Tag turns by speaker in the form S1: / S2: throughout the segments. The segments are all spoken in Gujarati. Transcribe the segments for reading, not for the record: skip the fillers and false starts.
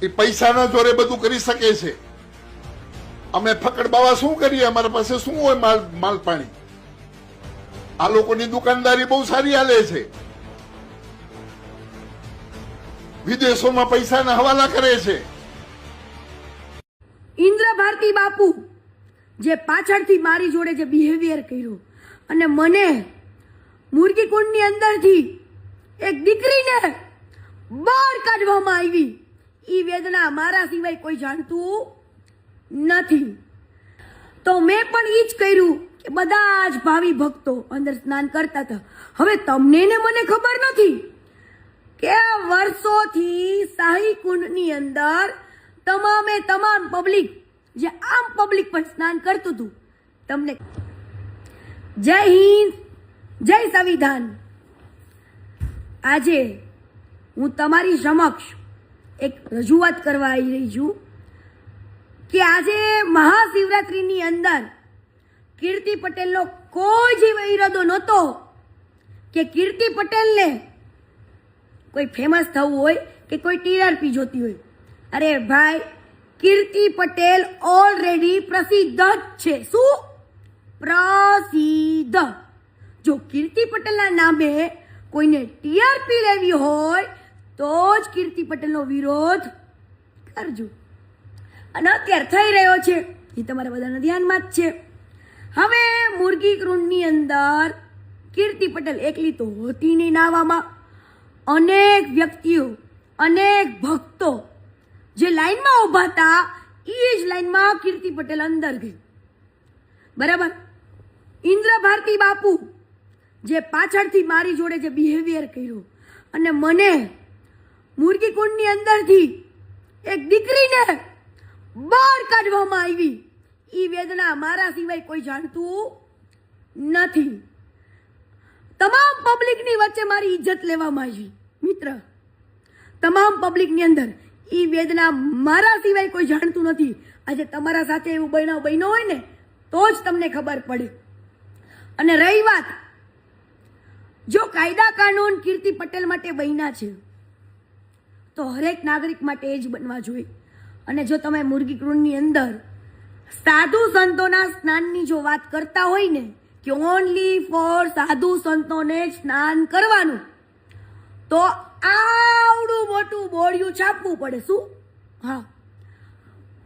S1: એ પૈસાના જોરે બધું કરી શકે છે. અમે ફકડ બાવા શું કરીએ? અમારા પાસે શું હોય? માલ પાણી. આ લોકોની દુકાનદારી બહુ સારી હાલે છે. વિદેશોમાં પૈસાના હવાલા કરે છે.
S2: ઇન્દ્ર ભારતી બાપુ જે પાછળથી મારી જોડે જે બિહેવિયર કર્યું અને મને મુરગી કુંડની અંદરથી એક દીકરીને બહાર કાઢવામાં આવી, ઈ વેદના મારા સિવાય કોઈ જાણતું નથી. તો મેં પણ ઈ જ કર્યું કે બધા જ ભાવિ ભક્તો અંદર સ્નાન કરતા હતા. હવે તમને ને મને ખબર નથી કે વર્ષોથી શાહી કુંડની અંદર તમામ પબ્લિક જે આમ પબ્લિક પણ સ્નાન કરતું હતું. તમને જય હિન્દ, જય સંવિધાન. આજે હું તમારી સમક્ષ એક રજૂઆત કરવા આવી રહી છું કે આજે મહાશિવરાત્રીની અંદર કીર્તિ પટેલનો કોઈ જ ઈરાદો નહોતો કે કીર્તિ પટેલને કોઈ ફેમસ થવું હોય કે કોઈ ટીઆરપી જોતી હોય. અરે ભાઈ, કીર્તિ પટેલ ઓલરેડી પ્રસિદ્ધ જ છે. શું પ્રસિદ્ધ? જો કીર્તિ પટેલના નામે કોઈને ટીઆરપી લેવી હોય તો જ કીર્તિ પટેલનો વિરોધ કરજો. અને અત્યારે થઈ રહ્યો છે એ તમારા બધાના ધ્યાનમાં જ છે. હવે મુરગી કુંડની અંદર કીર્તિ પટેલ એકલી તો હોતી નહીં નાવામાં. અનેક વ્યક્તિઓ, અનેક ભક્તો જે લાઈનમાં ઉભા હતા એ જ લાઈનમાં કીર્તિ પટેલ અંદર ગઈ. બરાબર? ઇન્દ્ર ભારતી બાપુ જે પાછળથી મારી જોડે જે બિહેવિયર કર્યું અને મને મુરગી કુંડની અંદરથી એક દીકરીને બહાર કાઢવામાં આવી, ઈ વેદના મારા સિવાય કોઈ જાણતું નથી. તમામ પબ્લિકની વચ્ચે મારી ઇજ્જત લેવામાં આવી. મિત્ર, તમામ પબ્લિકની અંદર ઈ વેદના મારા સિવાય કોઈ જાણતું નથી. આજે તમારા સાથે એવું બન્યો હોય ને તો જ તમને ખબર પડે. અને રહી વાત, જો કાયદા કાનૂન કીર્તિ પટેલ માટે બન્યા છે તો હરેક નાગરિક માટે એ જ બનવા જોઈએ. અને જો તમે મુરગી કુંડની અંદર સાધુ સંતોના સ્નાનની જો વાત કરતા હોય ને કે ઓનલી ફોર સાધુ સંતોને સ્નાન કરવાનું, તો આવડું મોટું બોર્ડિયું છાપવું પડે. શું? હા.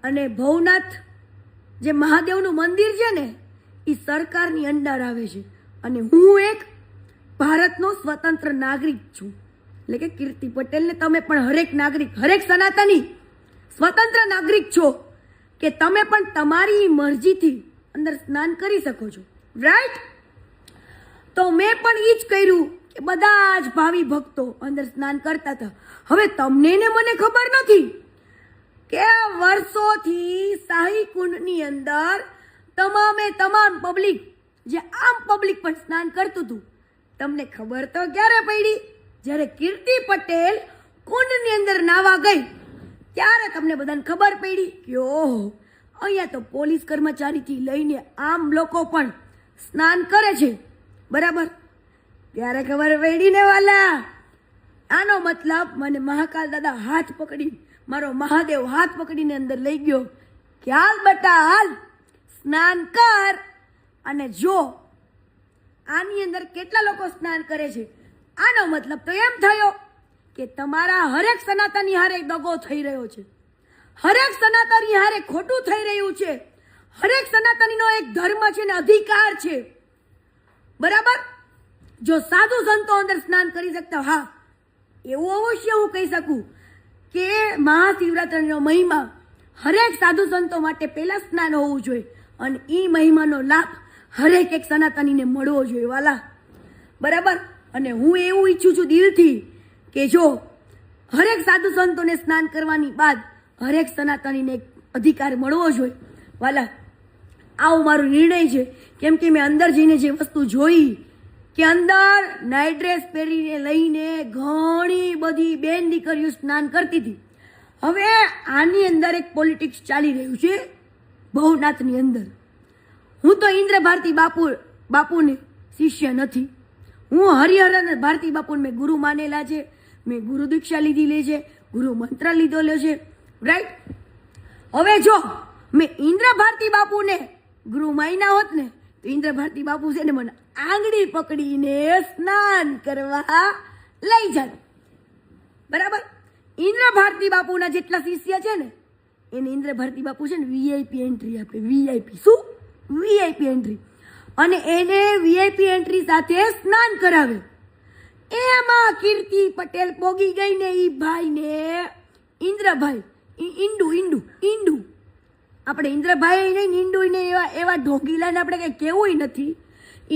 S2: અને ભવનાથ જે મહાદેવનું મંદિર છે ને એ સરકારની અંડર આવે છે. અને હું એક ભારતનો સ્વતંત્ર નાગરિક છું. એટલે કે કીર્તિ પટેલને તમે પણ હરેક નાગરિક, હરેક સનાતની સ્વતંત્ર નાગરિક છો કે તમે પણ તમારી મરજીથી અંદર સ્નાન કરી શકો છો. રાઈટ? તો મેં પણ એ જ કર્યું કે બધા જ ભાવિ ભક્તો અંદર સ્નાન કરતા હતા. હવે તમને ને મને ખબર નથી કે વર્ષોથી શાહી કુંડની અંદર તમામ પબ્લિક જે આમ પબ્લિક પણ સ્નાન કરતું હતું. તમને ખબર તો ક્યારે પડી? જ્યારે કીર્તિ પટેલ કુંડની અંદર નાવા ગઈ ત્યારે તમને બધાને ખબર પડી કે ઓહો, અહીંયા તો પોલીસ કર્મચારીથી લઈને આમ લોકો પણ સ્નાન કરે છે. બરાબર? ત્યારે ખબર પડી ને વાલા. આનો મતલબ મને મહાકાલ દાદા હાથ પકડી, મારો મહાદેવ હાથ પકડીને અંદર લઈ ગયો કે હાલ બેટા હાલ, સ્નાન કર. અને જો આની અંદર કેટલા લોકો સ્નાન કરે છે, આનો મતલબ તો એમ થયો કે તમારા હરેક સનાતની હારે દગો થઈ રહ્યો છે, હરેક સનાતની હારે ખોટું થઈ રહ્યું છે. હરેક સનાતનીનો એક ધર્મ છે ને અધિકાર છે. બરાબર? જો સાધુ સંતો અંદર સ્નાન કરી શકતા, હા, એવું અવશ્ય હું કહી શકું કે મહાશિવરાત્રિનો મહિમા હરેક સાધુ સંતો માટે પહેલા સ્નાન હોવું જોઈએ અને એ મહિમાનો લાભ હરેક એક સનાતનીને મળવો જોઈએ વાલા. બરાબર? અને હું એવું ઈચ્છું છું દિલથી કે જો હરેક સાધુ સંતોને સ્નાન કરવાની બાદ હરેક સનાતનીને એક અધિકાર મળવો જોઈએ વાલા. આવો મારો નિર્ણય છે. કેમ કે મેં અંદર જઈને જે વસ્તુ જોઈ કે અંદર નાઇટ ડ્રેસ પહેરીને લઈને ઘણી બધી બેન દીકરીઓ સ્નાન કરતી હતી. હવે આની અંદર એક પોલિટિક્સ ચાલી રહ્યું છે ભવનાથની અંદર. હું તો ઇન્દ્ર ભારતી બાપુને શિષ્ય નથી. હું હરિહર ભારતી બાપુને મેં ગુરુ માનેલા છે. મેં ગુરુ દીક્ષા લીધેલી છે, ગુરુ મંત્ર લીધેલો છે. રાઈટ. હવે જો મેં ઇન્દ્ર ભારતી બાપુને ગૃહમાં ના હોત ને તો ઇન્દ્ર ભારતી બાપુ છે ને મને આંગળી પકડીને સ્નાન કરવા લઈ જાત. બરાબર. ઇન્દ્ર ભારતી બાપુના જેટલા શિષ્ય છે ને એને ઇન્દ્ર ભારતી બાપુ છે ને વીઆઈપી એન્ટ્રી આપે. વીઆઈપી શું? VIP entry. અને એને વીઆઈપી એન્ટ્રી સાથે સ્નાન કરાવે. એમાં કીર્તિ પટેલ પોગી ગઈ ને ઈ ભાઈને ઇન્દ્રભાઈ ઈંડુ આપણે ઇન્દ્રભાઈ નહીં ઈંડુ ને એવા ઢોંગીલાને આપણે કઈ કેવું નથી.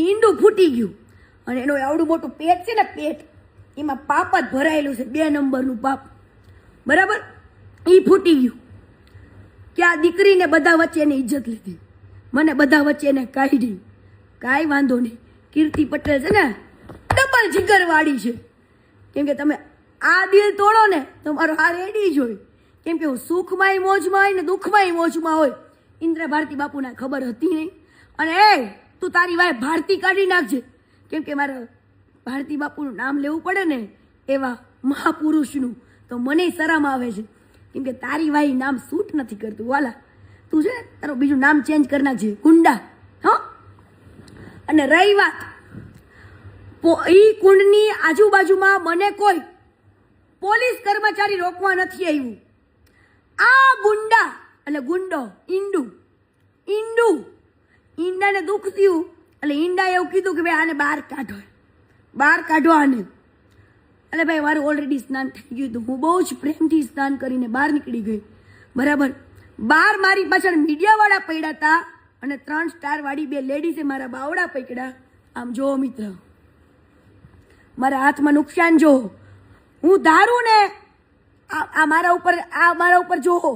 S2: ઈંડુ ફૂટી ગયું અને એનું આવડું મોટું પેટ છે ને પેટ એમાં પાપ જ ભરાયેલું છે 2 નંબરનું પાપ. બરાબર. એ ફૂટી ગયું કે આ દીકરીને બધા વચ્ચે એની ઇજ્જત લીધી, મને બધા વચ્ચે એને કાઢી. કાંઈ વાંધો નહીં, કીર્તિ પટેલ છે ને ડબલ જીગરવાળી છે. કેમ કે તમે આ દિલ તોડો ને તો મારો આ રેડી જ હોય. કેમ કે હું સુખમાંય મોજમાં હોય ને દુઃખમાંય મોજમાં હોય. ઇન્દ્ર ભારતી બાપુને ખબર હતી નહીં. અને એ તું તારી વાય ભારતી કાઢી નાખજે. કેમ કે મારે ભારતી બાપુનું નામ લેવું પડે ને એવા મહાપુરુષનું તો મને શરમ આવે છે. કેમ કે તારી વાય નામ સૂટ નથી કરતું વાલા. તું છે તારું બીજું નામ ચેન્જ કરી નાખજે, ગુંડા. હા. અને રહી વાત ઈ કુંડની આજુબાજુમાં મને કોઈ પોલીસ કર્મચારી રોકવા નથી આવ્યું. આ ગુંડા એટલે ગુંડો ઈંડાને દુઃખ થયું એટલે ઈંડાએ એવું કીધું કે ભાઈ આને બહાર કાઢો આને. એટલે ભાઈ મારું ઓલરેડી સ્નાન થઈ ગયું હતું. હું બહુ જ પ્રેમથી સ્નાન કરીને બહાર નીકળી ગઈ. બરાબર. બહાર મારી પાછળ મીડિયાવાળા પડ્યા હતા અને 3 સ્ટાર વાળી 2 લેડીઝે મારા બાવડા પકડ્યા. આમ જો મિત્ર, મારા હાથમાં નુકસાન જો. હું ધારું ને આ મારા ઉપર જોવો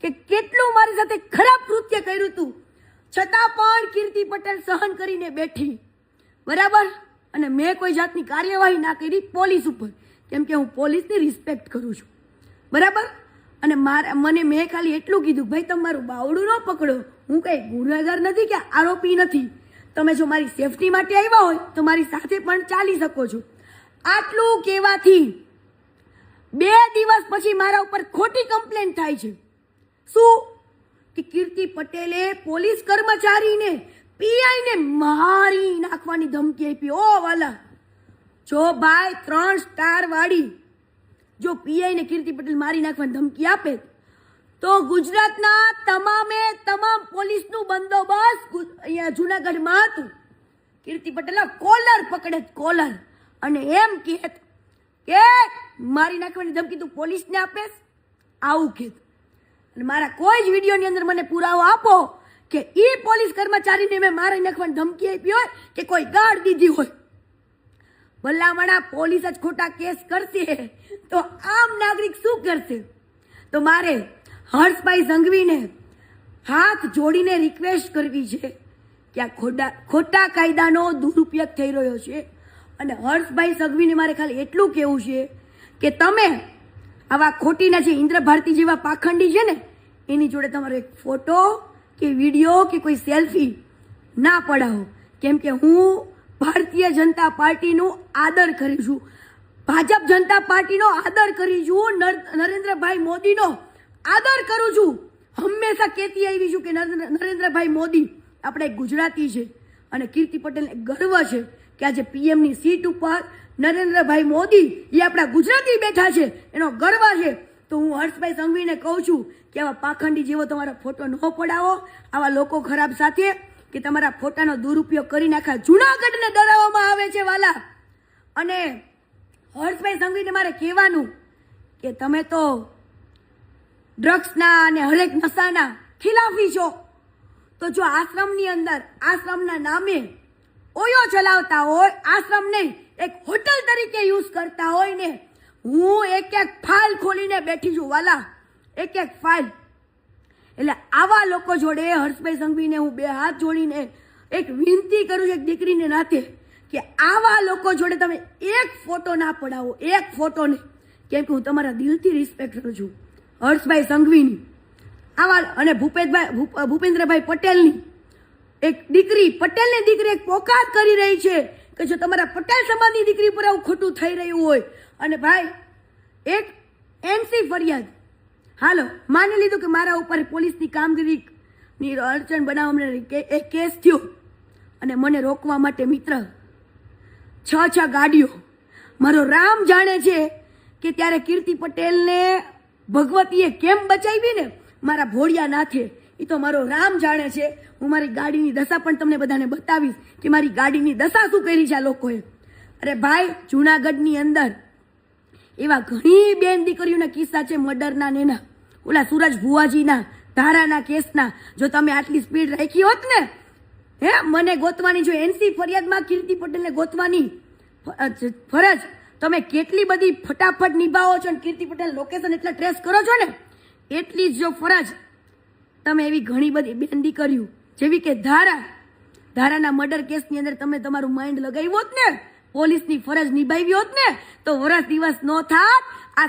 S2: કે કેટલું મારી સાથે ખરાબ કૃત્ય કર્યું હતું, છતાં પણ કીર્તિ પટેલ સહન કરીને બેઠી. બરાબર. અને મેં કોઈ જાતની કાર્યવાહી ના કરી પોલીસ ઉપર, કેમ કે હું પોલીસની રિસ્પેક્ટ કરું છું. બરાબર. અને મેં ખાલી એટલું કીધું, ભાઈ તમારું બાવડું ન પકડો, હું કંઈ ગુનેગાર નથી કે આરોપી નથી. તમે જો મારી સેફટી માટે આવ્યા હોય તો મારી સાથે પણ ચાલી શકો છો. આટલું કહેવાથી 2 દિવસ પછી મારા ઉપર ખોટી કમ્પ્લેન થાય છે. શું? કે કીર્તિ પટેલે પોલીસ કર્મચારીને પીઆઈને મારી નાખવાની ધમકી આપી. ઓ વાલા, જો ભાઈ 3 સ્ટાર વાળી જો પીઆઈને કીર્તિ પટેલ મારી નાખવાની ધમકી આપે તો ગુજરાતના તમામ પોલીસનું બંદોબસ્ત અહીંયા જુનાગઢમાં હતું. કીર્તિ પટેલ કોલર પકડે, કોલર, અને એમ કહે કે મારી નાખવાની ધમકી તું પોલીસને આપેસ, આવું કહે. અને મારા કોઈ જ વિડીયોની અંદર મને પુરાવો આપો કે એ પોલીસ કર્મચારીને મેં મારી નાખવાની ધમકી આપી હોય કે કોઈ ગાળ દીધી હોય. ભલામણા પોલીસ જ ખોટા કેસ કરશે તો આમ નાગરિક શું કરશે? તો મારે હર્ષભાઈ સંઘવીને હાથ જોડીને રિક્વેસ્ટ કરવી છે કે આ ખોટા કાયદાનો દુરુપયોગ થઈ રહ્યો છે. અને હર્ષભાઈ સંઘવીને મારે ખાલી એટલું કહેવું છે કે તમે આવા ખોટીના જે ઇન્દ્ર ભારતી જેવા પાખંડી છે ને એની જોડે તમારો એક ફોટો કે વિડીયો કે કોઈ સેલ્ફી ના પડાવો. કેમ કે હું ભારતીય જનતા પાર્ટીનું આદર કરું છું, ભાજપ જનતા પાર્ટીનો આદર કરું છું, નરેન્દ્રભાઈ મોદીનો આદર કરું છું. હંમેશા કહેતી આવી છું કે નરેન્દ્રભાઈ મોદી આપણે ગુજરાતી છે અને કીર્તિ પટેલને ગર્વ છે કે આજે પીએમની સીટ ઉપર નરેન્દ્રભાઈ મોદી એ આપણા ગુજરાતી બેઠા છે, એનો ગર્વ છે. તો હું હર્ષભાઈ સંઘવીને કહું છું કે આવા પાખંડી જેવો તમારો ફોટો ન પડાવો, આવા લોકો ખરાબ સાથે કે તમારા ફોટાનો દુરુપયોગ કરીને આખા જૂનાગઢને ડરાવવામાં આવે છે વાલા. અને હર્ષભાઈ સંઘવીને મારે કહેવાનું કે તમે તો ડ્રગ્સના અને હરેક નશાના ખિલાફી છો. તો જો આશ્રમની અંદર આશ્રમના નામે ઓયો ચલાવતા હોય, આશ્રમને એક હોટલ તરીકે યુઝ કરતા હોય ને, હું એક ફાઇલ ખોલીને બેઠી છું વાલા, એક ફાઇલ. એટલે આવા લોકો જોડે હર્ષભાઈ સંઘવીને હું 2 હાથ જોડીને એક વિનંતી કરું છું, એક દીકરીને નાતે, કે આવા લોકો જોડે તમે એક ફોટો ના પડાવો, એક ફોટો નહીં. કેમ કે હું તમારા દિલથી રિસ્પેક્ટ કરું છું હર્ષભાઈ સંઘવીની. આવા અને ભૂપેન્દ્રભાઈ પટેલની એક દીકરી, પટેલની દીકરી એક પોકાર કરી રહી છે કે જો તમારા પટેલ સમાજની દીકરી પર આવું ખોટું થઈ રહ્યું હોય, અને ભાઈ એક એનસી ફરિયાદ હાલો માની લીધું કે મારા ઉપર પોલીસની કામગીરીની અડચણ બનાવવા એક કેસ થયો અને મને રોકવા માટે મિત્ર 6 ગાડીઓ. મારો રામ જાણે છે કે ત્યારે કીર્તિ પટેલને ભગવતીએ કેમ બચાવી ને મારા ભોળિયા નાથે. એ તો મારો રામ જાણે છે. હું મારી ગાડીની દશા પણ તમને બધાને બતાવીશ કે મારી ગાડીની દશા શું કરી છે આ લોકોએ. અરે ભાઈ, જુનાગઢની અંદર એવા ઘણી બેન દીકરીઓના કિસ્સા છે મર્ડરના ને એના. ઓલા સુરજ ભુવાજીના ધારાના કેસના. જો તમે આટલી સ્પીડ રાખી હોત ને, મને ગોતવાની, જો એનસી ફરિયાદમાં કીર્તિ પટેલને ગોતવાની ફરજ તમે કેટલી બધી ફટાફટ નિભાવો છો અને કીર્તિ પટેલ લોકેશન એટલા ટ્રેસ કરો છો ને, એટલી જ જો ફરજ તમે એવી ઘણી બધી બેન દીકરીઓ જેવી કે ધારાના મર્ડર કેસની અંદર તમે તમારું માઇન્ડ લગાવ્યું હોત ને, પોલીસની ફરજ નિભાવી હોત ને, તો વરસ દિવસ ન થાત. આ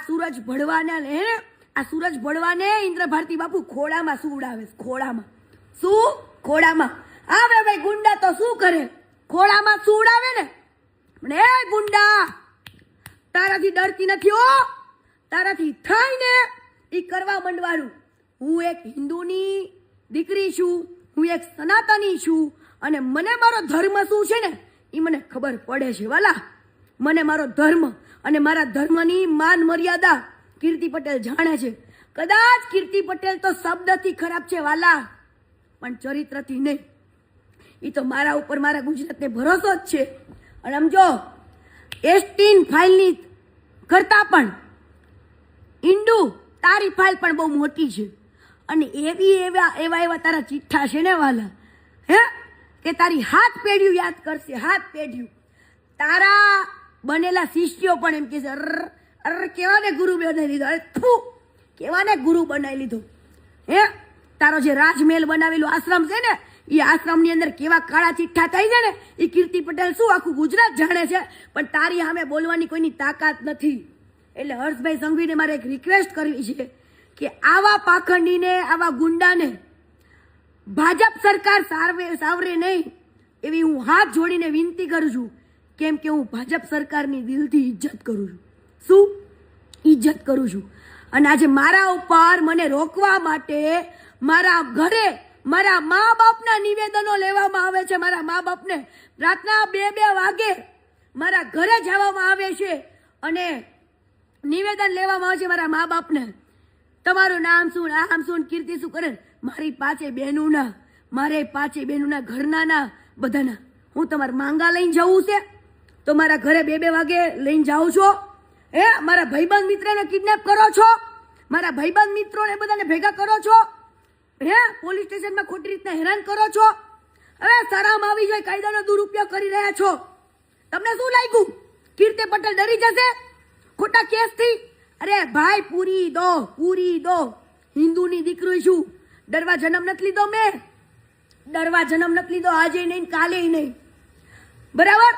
S2: સૂરજ ભળવાને ઇન્દ્ર ભારતી બાપુ ખોડામાં શું ઉડાવે? ખોડામાં આવે ભાઈ. ગુંડા તો શું કરે? ખોડામાં શું ઉડાવે ને. પણ એ ગુંડા, તારાથી ડરતી નથી હો. તારાથી થાય ને એ કરવા માંડવાનું. હું એક હિન્દુની દીકરી છું, હું એક સનાતની છું અને મને મારો ધર્મ શું છે ને એ મને ખબર પડે છે વાલા. મને મારો ધર્મ અને મારા ધર્મની માન મર્યાદા કીર્તિ પટેલ જાણે છે. કદાચ કીર્તિ પટેલ તો શબ્દથી ખરાબ છે વાલા, પણ ચરિત્રથી નહીં. એ તો મારા ઉપર, મારા ગુજરાતને ભરોસો જ છે. અને સમજો, એસટીન ફાઇલની કરતા પણ ઇન્ડુ તારી ફાઇલ પણ બહુ મોટી છે. અને એવા તારા ચિઠ્ઠા છે ને વાલા, કે તારી હાથ પેઢીઓ યાદ કરશે. હાથ પેઢીઓ તારા બનેલા શિષ્યો પણ એમ કે છે, કેવાને ગુરુ બનાવી લીધો. અરે કેવાને ગુરુ બનાવી લીધો. તારો જે રાજમહેલ બનાવેલો આશ્રમ છે ને, એ આશ્રમની અંદર કેવા કાળા ચિઠ્ઠા થાય છે ને, એ કીર્તિ પટેલ શું આખું ગુજરાત જાણે છે. પણ તારી સામે બોલવાની કોઈની તાકાત નથી. એટલે હર્ષભાઈ સંઘવીને મારે એક રિક્વેસ્ટ કરવી છે કે આવા પાખંડીને, આવા ગુંડાને ભાજપ સરકાર સાવરે નહીં એવી હું હાથ જોડીને વિનંતી કરું છું. કેમ કે હું ભાજપ સરકારની દિલથી ઇજ્જત કરું છું. શું ઇજ્જત કરું છું? અને આજે મારા ઉપર મને રોકવા માટે મારા ઘરે મારા મા બાપના નિવેદનો લેવામાં આવે છે. મારા મા બાપને રાતના 2 વાગે મારા ઘરે જવામાં આવે છે અને નિવેદન લેવામાં આવે છે મારા મા બાપને. તમારું નામ શું, આમ શું, કીર્તિ શું કરે? મારી 5 બહેનોના, મારે 5 બહેનોના ઘરના બધાના હું તમારે માંગા લઈને જવું છે તો મારા ઘરે 2 વાગે લઈને જાઉં છો. મારા ભાઈબંધ મિત્રને કિડનેપ કરો છો, મારા ભાઈબંધ મિત્રોને બધાને ભેગા કરો છો, પોલીસ સ્ટેશનમાં ખોટી રીતના હેરાન કરો છો. હવે શરમ આવી જાય, કાયદાનો દુરુપયોગ કરી રહ્યા છો. તમને શું લાગ્યું કીર્તિ પટેલ ડરી જશે ખોટા કેસથી? અરે ભાઈ, પૂરી દો. હિન્દુની દીકરી છું, ડરવા જન્મ નથી લીધો મેં. ડરવા જન્મ નથી લીધો, આજે નહીં કાલે નહીં. બરાબર?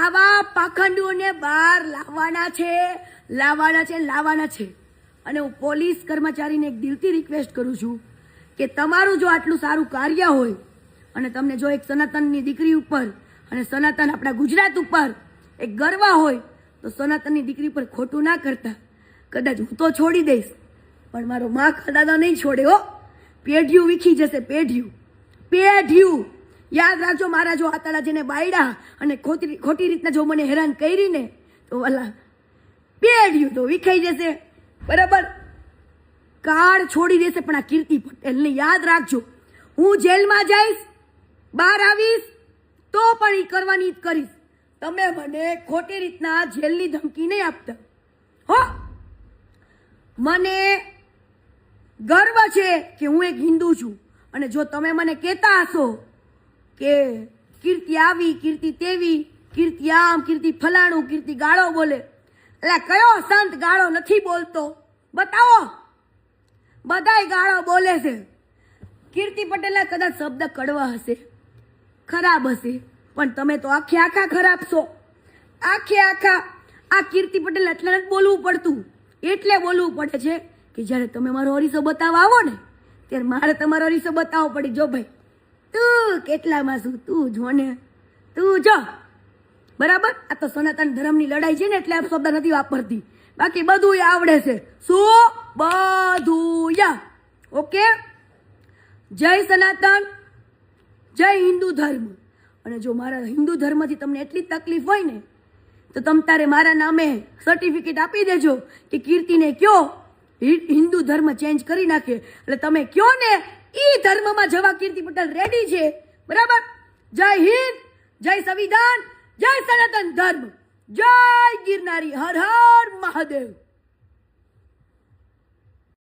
S2: આવા પાખંડીઓને બહાર લાવવાના છે. અને હું પોલીસ કર્મચારીને એક દિલથી રિક્વેસ્ટ કરું છું કે તમારું જો આટલું સારું કાર્ય હોય અને તમને જો એક સનાતનની દીકરી ઉપર અને સનાતન આપણા ગુજરાત ઉપર એક ગર્વ હોય તો સનાતનની દીકરી ઉપર ખોટું ના કરતા. કદાચ હું તો છોડી દઈશ પણ મારો મા દાદા નહીં છોડે હો. પેઢીઓ વીખી જશે, પેઢીઓ. યાદ રાખજો, મારા જો આતળા જેને બાયડા અને ખોટી રીતના જો મને હેરાન કરી ને તો વાલા પેઢીઓ તો વિખાઈ જશે. બરાબર? કાળ છોડી દેશે. પણ આ કીર્તિ પટેલને યાદ રાખજો, હું જેલમાં જઈશ, બહાર આવીશ તો પણ એ કરવાની જ કરીશ. તમે મને ખોટી રીતના જેલની ધમકી નહીં આપતા હો. મને ગર્વ છે કે હું એક હિન્દુ છું. અને જો તમે મને કહેતા હશો કે કીર્તિ આવી, કીર્તિ તેવી, કીર્તિ આમ, કીર્તિ ફલાણું, કીર્તિ ગાળો બોલે, એટલે કયો સંત ગાળો નથી બોલતો? બતાવો. બધાય ગાળો બોલે છે. કીર્તિ પટેલના કદાચ શબ્દ કડવા હશે, ખરાબ હશે, પણ તમે તો આખા ખરાબ છો. આ કીર્તિ પટેલ એટલે નથી બોલવું પડતું. એટલે બોલવું પડે છે કે જ્યારે તમે મારો અરીસો બતાવવા આવો ને ત્યારે મારે તમારો અરીસો બતાવવો પડે. જો ભાઈ, તું કેટલામાં છું, તું જો ને, તું જો. બરાબર? આ તો સનાતન ધર્મની લડાઈ છે ને એટલે આ શબ્દ નથી વાપરતી, બાકી બધું આવડે છે. શું બધું યા. ઓકે, જય સનાતન, જય હિન્દુ ધર્મ. અને જો મારા હિન્દુ ધર્મથી તમને એટલી તકલીફ હોય ને તો તમ તારે મારા નામે સર્ટિફિકેટ આપી દેજો કે કીર્તિને કયો હિન્દુ ધર્મ ચેન્જ કરી નાખે. એટલે તમે કયો ને ઈ ધર્મમાં જવા કીર્તિ પટેલ રેડી છે. બરાબર. જય હિન્દ, જય સંવિધાન, જય સનાતન ધર્મ, જય ગિરનારી, હર હર મહાદેવ.